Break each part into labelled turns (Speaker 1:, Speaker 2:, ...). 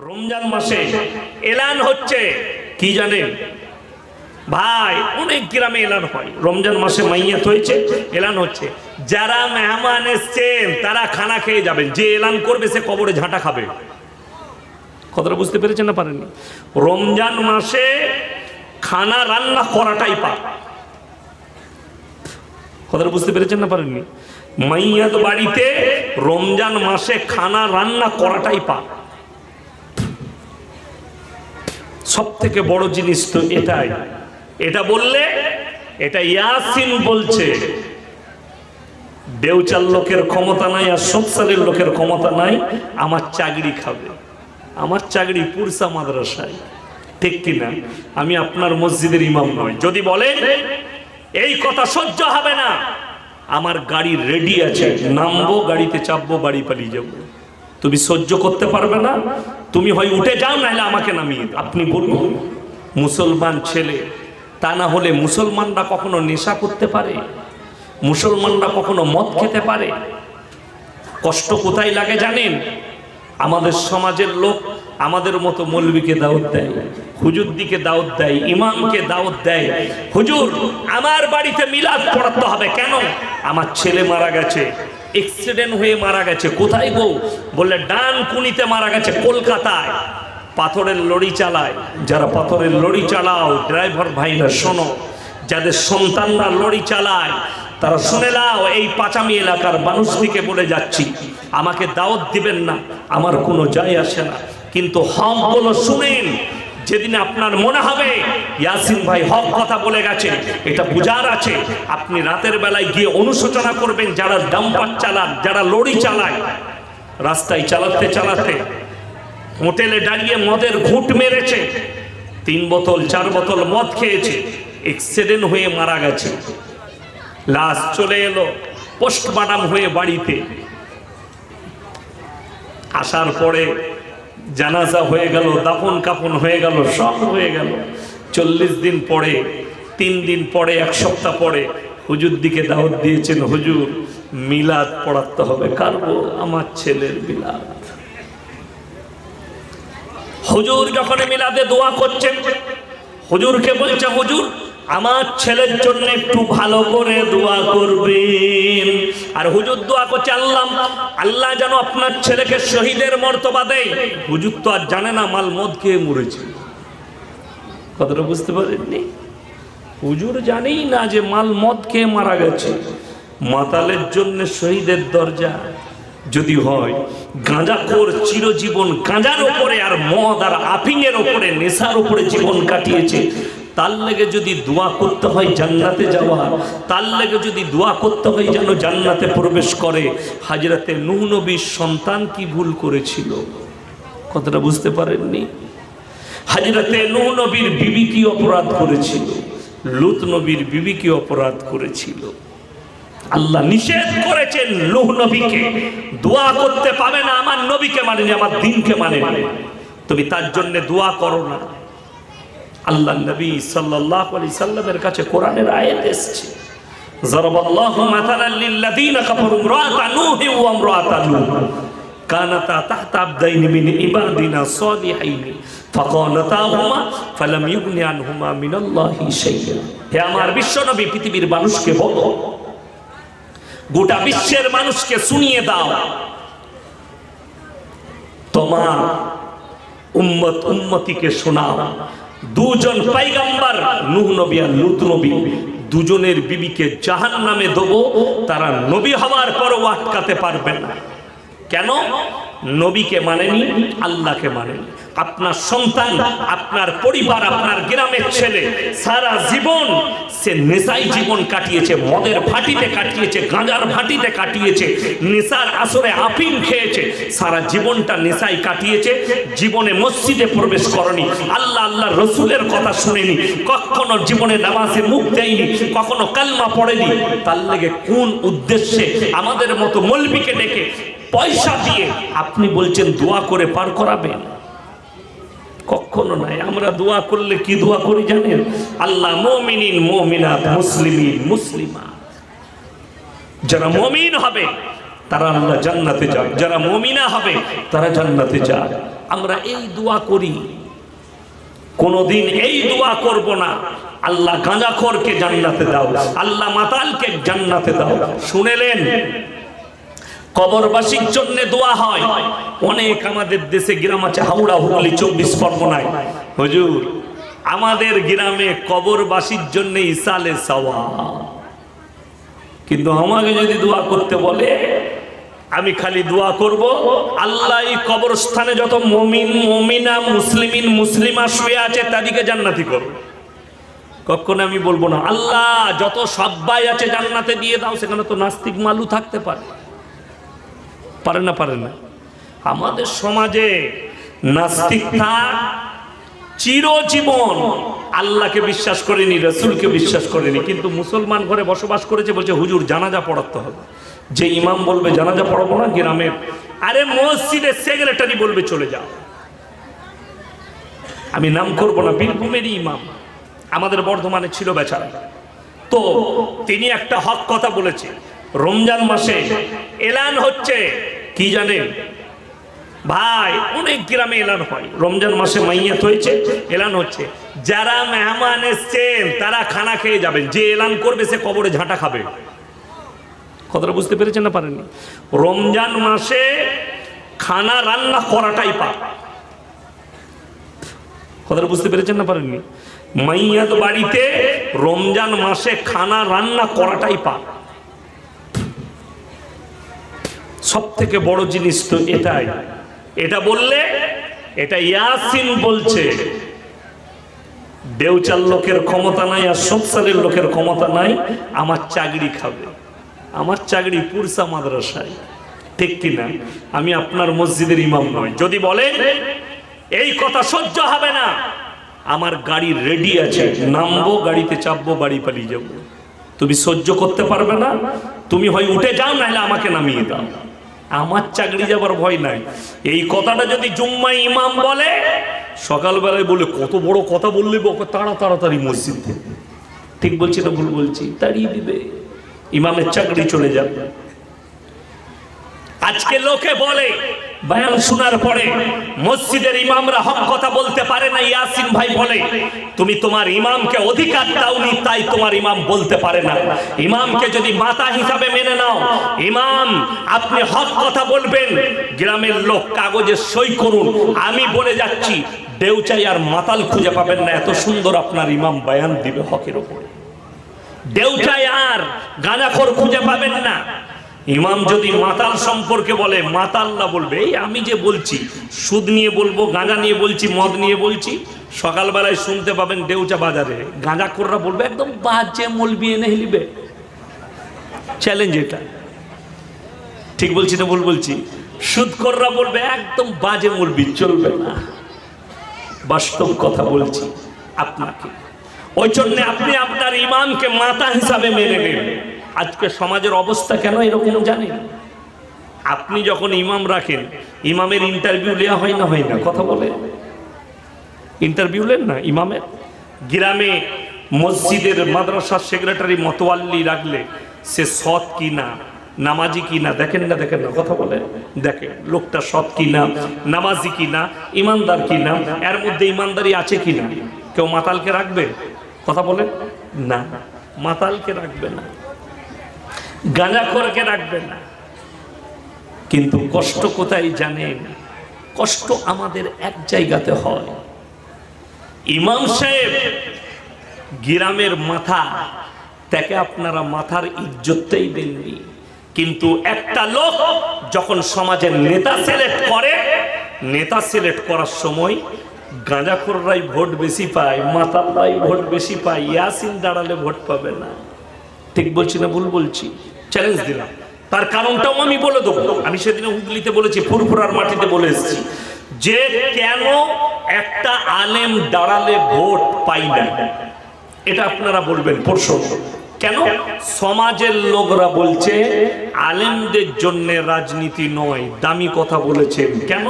Speaker 1: রমজান মাসে এলান হচ্ছে কি জানেন ভাই, অনেক গ্রামে এলান হয় রমজান মাসে মাইয়াত হয়েছে এলান হচ্ছে, যারা মেহমান এসছেন তারা খানা খেয়ে যাবেন, যে এলান করবে সে কবরে ঝাঁটা খাবে। কথাটা বুঝতে পেরেছেন না পারেননি? রমজান মাসে খানা রান্না করাটাই পাপ। কথাটা বুঝতে পেরেছেন না পারেননি? মাইয়াত বাড়িতে রমজান মাসে খানা রান্না করাটাই পাপ। সব থেকে বড় জিনিস তো এটাই। এটা বললে এটা ইয়াসিন বলছে, বেউচার লোকের ক্ষমতা নাই আর সংসারের লোকের ক্ষমতা নাই, আমার চাকরি খাবে, আমার চাকরি পুরসা মাদ্রাসায়, ঠিক কিনা? আমি আপনার মসজিদের ইমাম নই, যদি বলেন এই কথা সহ্য হবে না, আমার গাড়ি রেডি আছে, নামবো, গাড়িতে চাপবো, বাড়ি পালিয়ে যাবো। তুমি সহ্য করতে পারবে না, তুমি হয় উঠে যাও, নাহলে আমাকে নামিয়ে দাও। আপনি বলুন, মুসলমান ছেলে, তা না হলে মুসলমানরা কখনো নেশা করতে পারে? মুসলমানরা কখনো মদ খেতে পারে? কষ্ট কোথায় লাগে জানেন? আমাদের সমাজের লোক আমাদের মতো মৌলবীকে দাওয়াত দেয়, হুজুর দিকে দাওয়াত দেয়, ইমামকে দাওয়াত দেয়, হুজুর আমার বাড়িতে মিলাদ পড়াতে হবে। কেন? আমার ছেলে মারা গেছে, অ্যাক্সিডেন্ট হয়ে মারা গেছে। কোথায় গো? বললে ডানকুনিতে মারা গেছে, কলকাতায়। পাথরের লরি চালায়, যারা পাথরের লরি চালাও ড্রাইভার ভাইরা শোনো, যাদের সন্তানরা লরি চালায় তারা শুনে নাও, এই পাঁচামি এলাকার মানুষটিকে বলে যাচ্ছি, আমাকে দাওয়াত দিবেন না, আমার কোনো যায় আসে না, কিন্তু হকগুলো শুনেন। যেদিন আপনার মনে হবে ইয়াসিন ভাই হক কথা বলে গেছে, এটা বুঝার আছে, আপনি রাতের বেলায় গিয়ে অনুশোচনা করবেন যারা ডাম্পার চালান, যারা লরি চালায়, রাস্তায় চালাতে চালাতে হোটেলে দাঁড়িয়ে মদের ঘুঁট মেরেছে, 3 বোতল 4 বোতল মদ খেয়েছে, অ্যাক্সিডেন্ট হয়ে মারা গেছে, লাশ চলে এলো পোস্টমর্টম হয়ে বাড়িতে। আসার পরে জানাজা হয়ে গেল, দাফন কাফন হয়ে গেল, সব হয়ে গেল। 40 দিন পরে, 3 দিন পরে, 1 সপ্তাহ পরে হুজুর দিকে দাওয়াত দিয়েছেন, হুজুর মিলাদ পড়াতে হবে। কারবো? আমার ছেলের মিলাদ। হুজুর যখন মিলাদে দোয়া করছেন, হুজুরকে বলছে, হুজুর আমার ছেলের জন্য একটু ভালো করে দোয়া করবেন। আর হুজুর দোয়া করছে, আল্লাহ আল্লাহ যেন আপনার ছেলেকে শহীদের মর্তবা দেয়। হুজুর তো আর জানে না মাল মদ খেয়ে মরেছে। কথাটা বুঝতে পারেননি? হুজুর জানেই না যে মাল মদ খেয়ে মারা গেছে। মাতালের জন্য শহীদের দরজা যদি হয়, গাঁজাখোর চিরজীবন গাঁজার ওপরে আর মদ আর আফিংয়ের ওপরে, নেশার ওপরে জীবন কাটিয়েছে, তার লেগে যদি দোয়া করতে হয় জান্নাতে যাওয়া, তার লেগে যদি দোয়া করতে হয় যেন জান্নাতে প্রবেশ করে, হযরতে নূহ নবীর সন্তান কি ভুল করেছিল? কথাটা বুঝতে পারেননি? হযরতে নূহ নবীর বিবি কি অপরাধ করেছিল? লূত নবীর বিবি কি অপরাধ করেছিল? আল্লাহ নিষেধ করেছেন নূহ নবীকে, দোয়া করতে পাবে না, আমার নবীকে মানেনি, আমার দ্বীনকে মানেনি, তুমি তার জন্য দোয়া করো না। আল্লাহ নবী সাল্লাল্লাহু আলাইহি সাল্লামের কাছে কোরআনের আয়াত এসেছে, যারাবাল্লাহু মাতালাল লিল্লাযীনা কাফারু ইমরাআতা নূহ ওয়া ইমরাআতা লূত কানাতা তাহতা আবদাইনি মিন ইবাদিনা সালিহাইনি ফাকানাতাহুমা ফালাম ইউগনি আনহুমা মিনাল্লাহি শাইআ। হে আমার বিশ্ব নবী, পৃথিবীর মানুষকে বলো, গোটা বিশ্বের মানুষকে শুনিয়ে দাও, তোমার উম্মত উম্মতিকে শোনাও, দুজন পয়গম্বর নূহ নবী আর লূত নবী, দুজনের বিবিকে জাহান্নামে দেব, তারা নবী হওয়ার পরও আটকাতে পারবে না। কেন? নবীকে মানেনি, আল্লাহকে মানেনি। আপনার সন্তান, আপনার পরিবার, আপনার গ্রামের ছেলে সারা জীবন সে নেশায় জীবন কাটিয়েছে, মদের ভাটিতে কাটিয়েছে, গাঁজার ভাটিতে কাটিয়েছে, নেশার আসরে আফিম খেয়েছে, সারা জীবনটা নেশায় কাটিয়েছে, জীবনে মসজিদে প্রবেশ করেনি, আল্লাহ আল্লাহ রসুলের কথা শুনেনি, কখনো জীবনে নামাজে মুখ দেয়নি, কখনো কালমা পড়েনি, তার লেগে কোন উদ্দেশ্যে আমাদের মতো মৌলবীকে ডেকে পয়সা দিয়ে আপনি বলছেন দোয়া করে পার করাবেন? কখনো নাই। আমরা দোয়া করলে কি দোয়া করি জানেন? আল্লাহ মুমিনিন মুমিনাত মুসলিমিন মুসলিমাত, যারা মুমিন হবে তারা আল্লাহ জান্নাতে যায়, যারা মুমিনা হবে তারা জান্নাতে যায়। আমরা এই দোয়া করি, কোনদিন এই দোয়া করব না আল্লাহ গাঁজাখোরকে জান্নাতে দাও, আল্লাহ মাতালকে জান্নাতে দাও। শুনেলেন, কবরবাসীর জন্য দোয়া হয়। অনেক আমাদের দেশে গ্রাম আছে, হাওড়া, হুগলি, 24 পরগনায়, হুজুর আমাদের গ্রামে কবরবাসীর জন্য ইসালে সওয়াব। কিন্তু আমাকে যদি দোয়া করতে বলে, আমি খালি দোয়া করব, আল্লাহ এই কবরস্থানে যত মুমিন মুমিনা মুসলিমিন মুসলিমা শুয়ে আছে তাদেরকে জান্নাতি করো। কখনো আমি বলবো না আল্লাহ যত সবাই আছে জান্নাতে দিয়ে দাও। সেখানে তো নাস্তিক মালু থাকতে পারে, পারে না? পারে না। আমাদের সমাজে নাস্তিক থাক, চিরজীবন আল্লাহকে বিশ্বাস করেনি, রসুলকে বিশ্বাস করেনি, কিন্তু মুসলমান ঘরে বসবাস করেছে, বলছে হুজুর জানাজা পড়াতে হবে। যে ইমাম বলবে জানাজা পড়াবো না গ্রামের, আরে মসজিদের সেক্রেটারি বলবে চলে যাও। আমি নাম করব না, বীরভূমেরই ইমাম আমাদের বর্ধমানে ছিল বেচারা। তো তিনি একটা হক কথা বলেছে, রমজান মাসে এলান হচ্ছে, কি জানেন ভাই, অনেক গ্রামে এলান হয়, রমজান মাসে মাইয়াত হয়েছে, এলান হচ্ছে, যারা মেহমান এসছেন তারা খানা খেয়ে যাবেন, যে এলান করবে সে কবরে ঝাঁটা খাবে। কথাটা বুঝতে পেরেছেন না পারেননি? রমজান মাসে খানা রান্না করাটাই পাপ। কথাটা বুঝতে পেরেছেন না পারেননি? মাইয়াত বাড়িতে রমজান মাসে খানা রান্না করাটাই পাপ। সব থেকে বড় জিনিস তো এটাই। এটা বললে, এটা ইয়াসিন বলছে, বেউচার লোকের ক্ষমতা নাই আর সংসারের লোকের ক্ষমতা নাই, আমার চাকরি খাবে, আমার চাকরি পুরসা মাদ্রাসায়। ঠিক কিনা? আমি আপনার মসজিদের ইমাম নয়, যদি বলেন এই কথা সহ্য হবে না, আমার গাড়ি রেডি আছে, নামবো, গাড়িতে চাপবো, বাড়ি পালিয়ে যাবো। তুমি সহ্য করতে পারবে না, তুমি হয় উঠে যাও, নাহলে আমাকে নামিয়ে দাও, আমার চাকরি যাবার ভয় নাই। এই কথাটা যদি জুম্মা ইমাম বলে, সকালবেলায় বলে কত বড় কথা বললে, তাড়াতাড়ি মসজিদ থেকে, ঠিক বলছি না ভুল বলছি, তাড়িয়ে দিবে, ইমামের চাকরি চলে যাবে। আজকে লোকে বলে বয়ান শোনার পরে মসজিদের ইমামরা হক কথা বলতে পারে না। ইয়াসিন ভাই বলে তুমি তোমার ইমামকে অধিকার দাওনি, তাই তোমার ইমাম বলতে পারে না। ইমামকে যদি মাতা হিসাবে মেনে নাও, ইমাম আপনি হক কথা বলবেন, গ্রামের লোক কাগজে সই করুন, আমি বলে যাচ্ছি দেউচাই আর মাতাল খুঁজে পাবেন না, এত সুন্দর আপনার ইমাম বয়ান দিবে হকের উপরে। দেউচাই আর গাঁজাখোর খুঁজে পাবেন না। ইমাম যদি মাতাল সম্পর্কে বলে, মাতাল না বলবে এই আমি যে বলছি, সুদ নিয়ে বলবো, গাঁজা নিয়ে বলছি, মদ নিয়ে বলছি, সকালবেলায় শুনতে পাবেন দেউচা বাজারে গাঁজাখোররা বলবে একদম বাজে মলবি এনে হিলিবে। চ্যালেঞ্জ এটা, ঠিক বলছি না ভুল বলছি? সুদখোররা বলবে একদম বাজে মলবি, চলবে না। বাস্তব কথা বলছি আপনাকে। ওই জন্য আপনি আপনার ইমামকে মাতা হিসাবে মেনে নেন। আজকে সমাজের অবস্থা কেন এরকম জানেন? আপনি যখন ইমাম রাখেন, ইমামের ইন্টারভিউ নেওয়া হয় না? হয় না? কথা বলে ইন্টারভিউ নেন না ইমামের? গ্রামে মসজিদের মাদ্রাসার সেক্রেটারি মতোয়াল্লি রাখলে সে সৎ কি না, নামাজি কি না দেখেন না? দেখেন না? কথা বলে দেখেন লোকটা সৎ কি না, নামাজি কি না, ইমানদার কি না, এর মধ্যে ইমানদারি আছে কি না। কেউ মাতালকে রাখবে? কথা বলে না, মাতালকে রাখবে না, গাঁজাখোরকে রাখবে না। কিন্তু কষ্ট কোথায় জানেন? কষ্ট আমাদের এক জায়গাতে হয়। ইমাম সাহেব গ্রামের মাথা, তাকে আপনারা মাথার ইজ্জতটাই দেননি। কিন্তু একটা লোক যখন সমাজের নেতা সিলেক্ট করে, নেতা সিলেক্ট করার সময় গাঁজাখোররাই ভোট বেশি পায়, মাতালরাই ভোট বেশি পায়, ইয়াসিন দাঁড়ালে ভোট পাবে না। ঠিক বলছি না ভুল বলছি? চ্যালেঞ্জ দিলাম। তার কারণটাও আমি বলে দেবো। আমি সেদিনে হুগলিতে বলেছি, ফুরফুরার মাটিতে বলে এসেছি যে কেন একটা আলেম দাঁড়ালে ভোট পাই না। এটা আপনারা বলবেন প্রশ্ন কেন? সমাজের লোকরা বলছে আলেমদের জন্য রাজনীতি নয়। দামি কথা বলেছেন। কেন?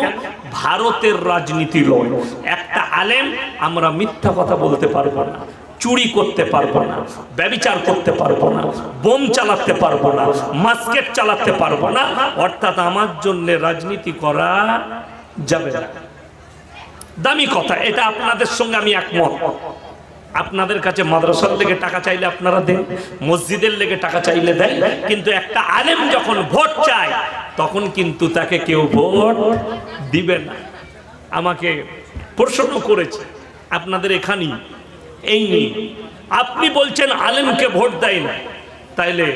Speaker 1: ভারতের রাজনীতি নয়। একটা আলেম আমরা মিথ্যা কথা বলতে পারবো না, চুরি করতে পারবো না, ব্যভিচার করতে পারবো না, বোম চালাতে পারবো না, মাস্কেট চালাতে পারবো না, অর্থাৎ আমার জন্য রাজনীতি করা যাবে না। দামি কথা, এটা আপনাদের সঙ্গে আমি একমত। আপনাদের কাছে মাদ্রাসার লেগে টাকা চাইলে আপনারা দেন, মসজিদের লেগে টাকা চাইলে দেন, কিন্তু একটা আলেম যখন ভোট চায় তখন কিন্তু তাকে কেউ ভোট দিবে না। আমাকে প্রশ্ন করেছে আপনাদের এখানেই, এই নিয়ে আপনি বলছেন আলেমকে ভোট দেয় না, তাইলে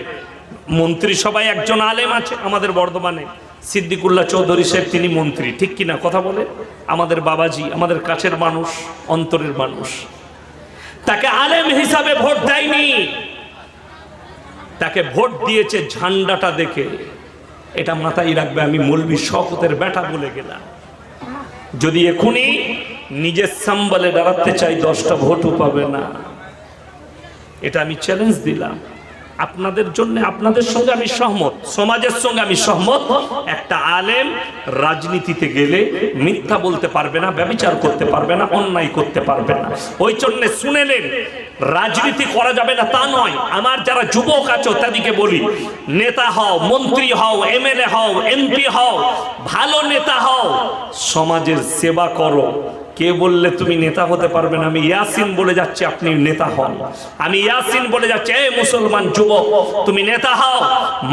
Speaker 1: মন্ত্রিসভায় একজন আলেম আছে আমাদের বর্ধমানে, সিদ্দিকুল্লাহ চৌধুরী সাহেব, তিনি মন্ত্রী, ঠিক কিনা কথা বলে? আমাদের বাবাজি, আমাদের কাছের মানুষ, অন্তরের মানুষ, তাকে আলেম হিসাবে ভোট দেয়নি, তাকে ভোট দিয়েছে ঝান্ডাটা দেখে। এটা মাথায় রাখবে, আমি মৌলভী শওকতের বেটা বলে গেলাম। যদি এখনই নিজের সাম্বলে দাঁড়াতে চাই 10টা ভোটও পাবে না, এটা আমি চ্যালেঞ্জ দিলাম আপনাদের জন্য। আপনাদের সঙ্গে আমি সহমত, সমাজের সঙ্গে আমি সহমত। একটা আলেম রাজনীতিতে গেলে মিথ্যা বলতে পারবে না, ব্যভিচার করতে পারবে না, অন্যায় করতে পারবে না। ওই জন্য শুনেলেন, রাজনীতি করা যাবে না তা নয়। আমার যারা যুবক আছো তাদেরকে বলি, নেতা হও, মন্ত্রী হও, এমএলএ হও, এমপি হও, ভালো নেতা হও, সমাজের সেবা করো। কে বললে তুমি নেতা হতে পারবে না? আমি ইয়াসিন বলে যাচ্ছি, আপনি নেতা হন। আমি ইয়াসিন বলে যাচ্ছি, এই মুসলমান যুবক, তুমি নেতা হও,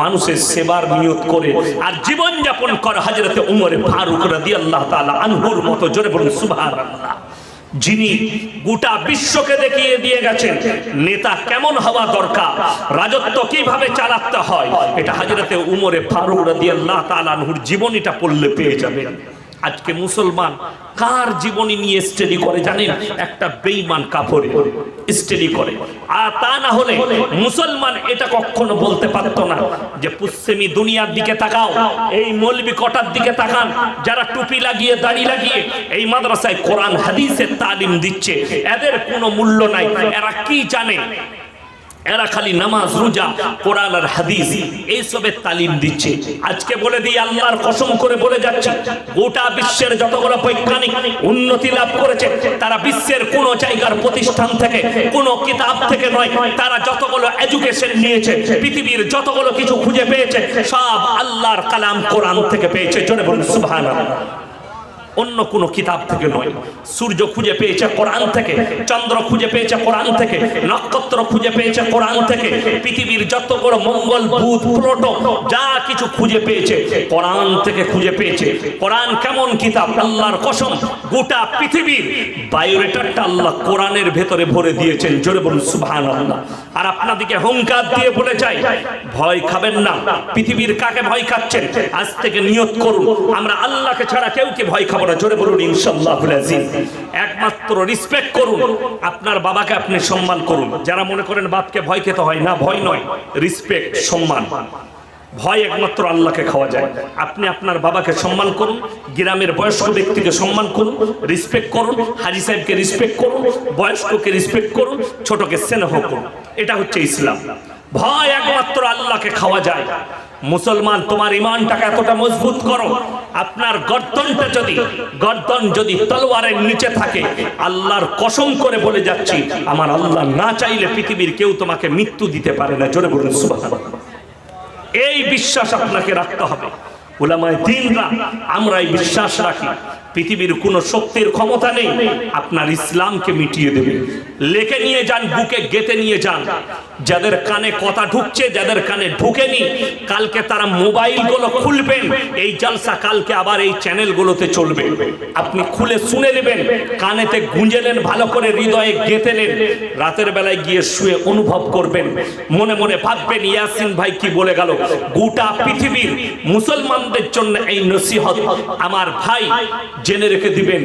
Speaker 1: মানুষের সেবার নিয়ত করে আর জীবন যাপন কর হযরত উমর ফারুক রাদিয়াল্লাহু তাআলা আনহুর মতো। জোরে বলুন সুবহানাল্লাহ। যিনি গোটা বিশ্বকে দেখিয়ে দিয়ে গেছেন নেতা কেমন হওয়া দরকার, রাজত্ব কিভাবে চালাতে হয়, এটা হযরত উমর ফারুক রাদিয়াল্লাহু তাআলা আনহুর জীবনীটা পড়লে পেয়ে যাবেন। আজকে মুসলমান কার জীবনী নিয়ে স্টাডি করে জানেন? একটা বেঈমান কাফের স্টাডি করে। আর তা না হলে মুসলমান এটা কখনো বলতে পারতো না যে পশ্চিমী দুনিয়ার দিকে তাকাও, এই মৌলবি কটার দিকে তাকান যারা টুপি লাগিয়ে দাড়ি লাগিয়ে এই মাদ্রাসায় কোরআন হাদিসের তালিম দিচ্ছে, এদের কোনো মূল্য নাই। এরা কি জানে? এরা খালি নামাজ, রোজা, কোরআন আর হাদিস এইসবের তালিম দিচ্ছে। আজকে বলে দিই, আল্লাহর কসম করে বলে যাচ্ছে, গোটা বিশ্বের যতগুলো বৈজ্ঞানিক উন্নতি লাভ করেছে তারা বিশ্বের কোন জায়গার প্রতিষ্ঠান থেকে, কোন কিতাব থেকে নয়। তারা যতগুলো এডুকেশন নিয়েছে, পৃথিবীর যতগুলো কিছু খুঁজে পেয়েছে, সব আল্লাহর কালাম কোরআন থেকে পেয়েছে। জোরে বলুন সুবহানাল্লাহ। অন্য কোনো কিতাব থেকে নয়। সূর্য খুঁজে পেয়েছে কোরআন থেকে, চন্দ্র খুঁজে পেয়েছে কোরআন থেকে, নক্ষত্র খুঁজে পেয়েছে কোরআন থেকে, পৃথিবীর যত বড় মঙ্গল, বুধ, প্লুটো যা কিছু খুঁজে পেয়েছে কোরআন থেকে খুঁজে পেয়েছে। কোরআন কেমন কিতাব, আল্লাহর কসম, গোটা পৃথিবীর বায়োডাটাটা আল্লাহ কোরআনের ভেতরে ভরে দিয়েছেন। জোরে বলুন সুবহানাল্লাহ। আর আপনাদেরকে হুঙ্কার দিয়ে বলে যাই, ভয় খাবেন না। পৃথিবীর কাকে ভয় খাচ্ছেন? আজ থেকে নিয়ত করুন, আমরা আল্লাহকে ছাড়া কেউকে ভয় খাবো না। জোরে বলুন ইনশাআল্লাহুল আযীম। একমাত্র রিসপেক্ট করুন, আপনার বাবাকে আপনি সম্মান করুন। যারা মনে করেন বাপকে ভয় খেতে হয় না, ভয় নয়, রিসপেক্ট, সম্মান। ভয় একমাত্র আল্লাহকে খাওয়া যায়। আপনি আপনার বাবাকে সম্মান করুন, গ্রামের বয়স্ক ব্যক্তিকে সম্মান করুন, রিসপেক্ট করুন, হাজী সাহেবকে রিসপেক্ট করুন, বয়স্ককে রিসপেক্ট করুন, ছোটকে স্নেহ করুন। এটা হচ্ছে ইসলাম। ভয় একমাত্র আল্লাহকে খাওয়া যায়। মুসলমান, তোমার ঈমানটাকে এতটা মজবুত করো, আপনার গর্দন যদি তলোয়ারের নিচে থাকে, আল্লাহর কসম করে বলে যাচ্ছি, আমার আল্লাহ না চাইলে পৃথিবীর কেউ তোমাকে মৃত্যু দিতে পারে না। জোরে বলুন সুবহানাল্লাহ। এই বিশ্বাস আপনাকে রাখতে হবে। উলামায়ে দ্বীনরা আমরা এই বিশ্বাস রাখি, পৃথিবীর কোন শক্তির ক্ষমতা নেই আপনার ইসলামকে মিটিয়ে দেবে। লেখে নিয়ে যান, বুকে গেঁথে নিয়ে যান। যাদের কানে কথা ঢুকছে, যাদের কানে ঢুকেনি, কালকে তারা মোবাইলগুলো খুলবেন, এই জলসা কালকে আবার এই চ্যানেলগুলোতে চলবে। আপনি খুলে শুনে নেবেন, কানেতে গুঁজে নেন, ভালো করে হৃদয়ে গেঁথে নেন। রাতের বেলায় গিয়ে শুয়ে অনুভব করবেন, মনে মনে ভাববেন, ইয়াসিন ভাই কি বলে গেল। গোটা পৃথিবীর মুসলমানদের জন্য এই নসিহত। আমার ভাই জেনে রেখে দিবেন,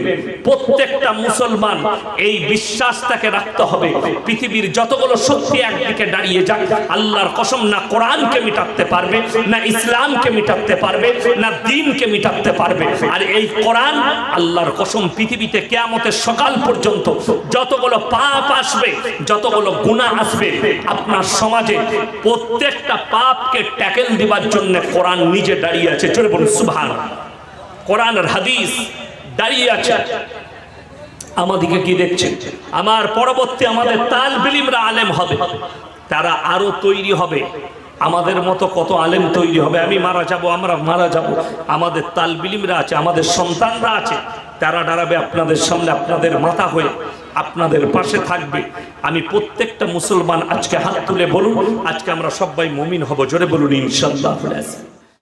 Speaker 1: প্রত্যেকটা মুসলমান এই বিশ্বাসটাকে রাখতে হবে, পৃথিবীর যতগুলো শক্তি একদিকে দাঁড়িয়ে যাক, আল্লাহর কসম না কোরআনকে মিটাতে পারবে, না ইসলামকে মিটাতে পারবে, না দ্বীনকে মিটাতে পারবে। আর এই কোরআন, আল্লাহর কসম, পৃথিবীতে কিয়ামতের সকাল পর্যন্ত যতগুলো পাপ আসবে, যতগুলো গুনাহ আসবে আপনার সমাজে, প্রত্যেকটা পাপকে ট্যাকেল দিবার জন্য কোরআন নিজে দাঁড়িয়ে আছে। জোরে বলুন সুবহানাল্লাহ। কোরআন আর হাদিস দাঁড়িয়ে আছে। আমাদেরকে কি দেখছেন? আমার পরবর্তী আমাদের তালিবে ইলমরা আলেম হবে, তারা আরো তৈরি হবে। আমাদের মতো কত আলেম তৈরি হবে। আমি মারা যাব, আমরা মারা যাব, আমাদের তালিবে ইলমরা আছে, আমাদের সন্তানরা আছে, তারা দাঁড়াবে আপনাদের সামনে, আপনাদের মাথা হয়ে আপনাদের পাশে থাকবে। আমি প্রত্যেকটা মুসলমান আজকে হাত তুলে বলুন, আজকে আমরা সবাই মুমিন হব, জোরে বলুন ইনশাআল্লাহ।